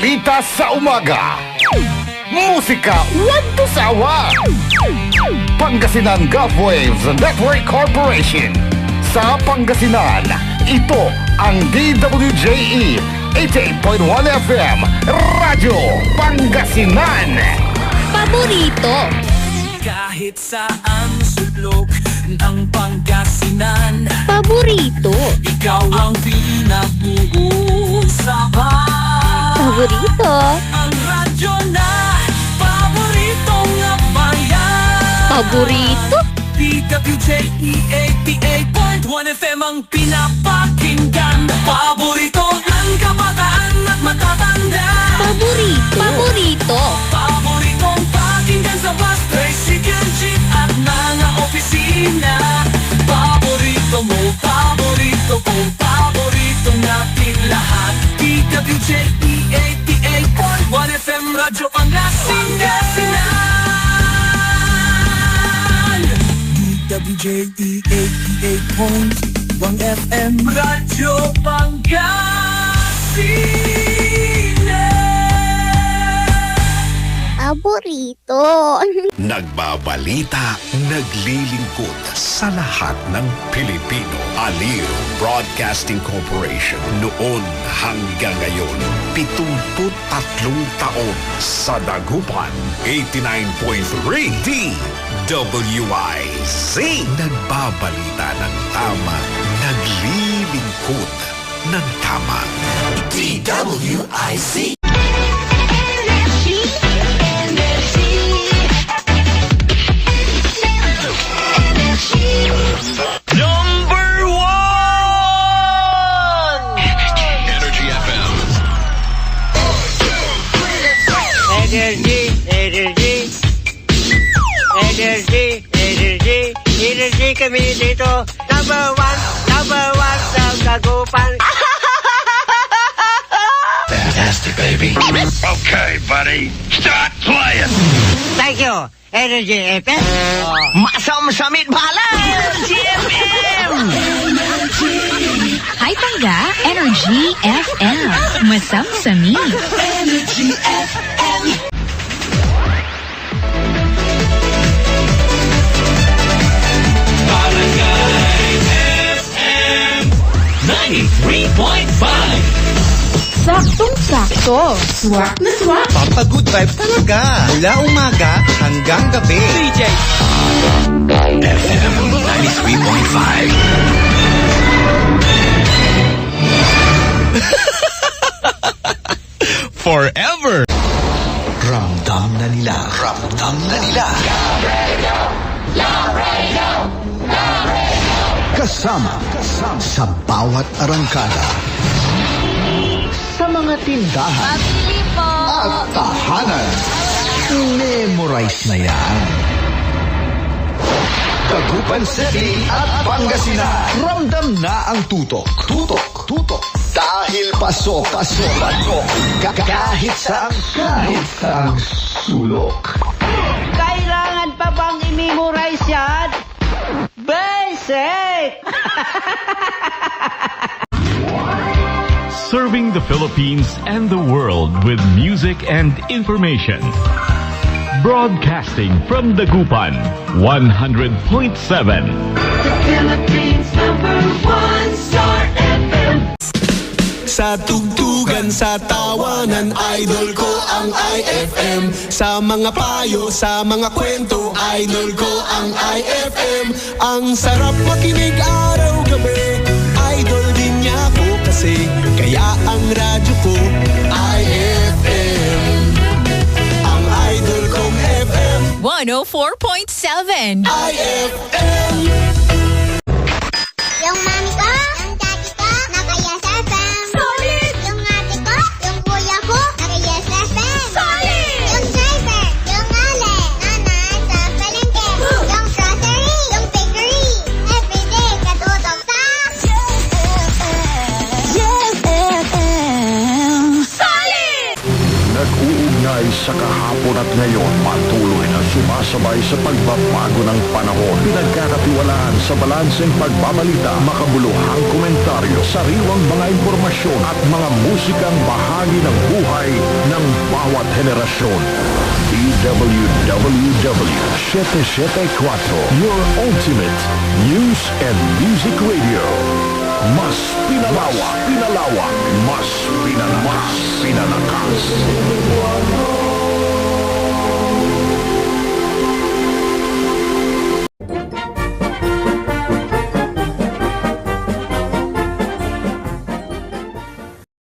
Balita sa umaga. Musika walang sawa. Pangasinan Golfwaves Network Corporation. Sa Pangasinan, ito ang DWJE 88.1 FM Radyo Pangasinan. Paborito. Kahit saan sulok ng Pangasinan, Paborito. ikaw ang pinag-uusapan. Paborito. Ang radyo na paborito nga bayan. Paborito. DWJE 88.1 FM ang pinapakinggan. Paborito ng kabataan at matatanda. Paborito. Paborito. Paboritong pakinggan sa bus, tricycle, jeep at mga opisina. Paborito mo, paborito ko, paborito natin lahat. DWJE 88.1 FM Radyo Pangasinan. DWJE 88.1 FM Radyo Pangasinan. Paborito. Nagbabalita, naglilingkod sa lahat ng Pilipino. Aliw Broadcasting Corporation. Noon hanggang ngayon, 73 taon sa Dagupan. 89.3 DWIZ. Nagbabalita ng tama, naglilingkod ng tama. DWIZ. Number one! Energy FM. Energy, energy. Energy, energy. Energy kami dito. Number one sa Dagupan. Fantastic, baby. Okay, buddy. Start playing. Thank you, Energy FM. Masam-samit balay, Energy FM. Hi, Pangga. Energy FM. Masam-sami. Energy FM. Barangay FM 93.5. Saktong-sakto. Swak na swak. Pampagood vibe talaga. Mula umaga hanggang gabi. DJ FM 93.5. Forever. Ramdam na nila. Ramdam na nila. Kasama sa bawat arangkada. Sa mga tindahan. Pabili po. At tahanan. Memorize na yan. Dagupan City at Pangasinan. Ramdam na ang tutok. Tutok. Dahil pasok. Kahit saang sulok. Kailangan pa bang i-memorize yan? Basic! Serving the Philippines and the world with music and information. Broadcasting from Dagupan, 100.7. The Philippines number one Star FM. Sa tugtugan, sa tawanan, idol ko ang IFM. Sa mga payo, sa mga kwento, idol ko ang IFM. Ang sarap makinig araw-gabi, idol din niya ako kasi. Kaya ang radyo ko, IFM. Ang idol kong FM, 104.7. IFM. Yung mami ko, yung daddy ko, naka-Yes FM. Solid! Yung ate ko, yung kuya ko, naka-Yes FM. Solid! Yung driver, yung ale, nanay sa palengke. Yung grocery, yung bakery, everyday katutok sa Yes FM. Solid! Nag-uugnay sa kahapon at ngayon, patuloy na sumasabay sa pagbabago ng panahon. Pinagkakatiwalaan sa balanseng pagbabalita, makabuluhang komentaryo, sariwang mga impormasyon at mga musikang bahagi ng buhay ng bawat henerasyon. DWWW 774, your ultimate news and music radio. Mas pinalawak, mas pinalakas.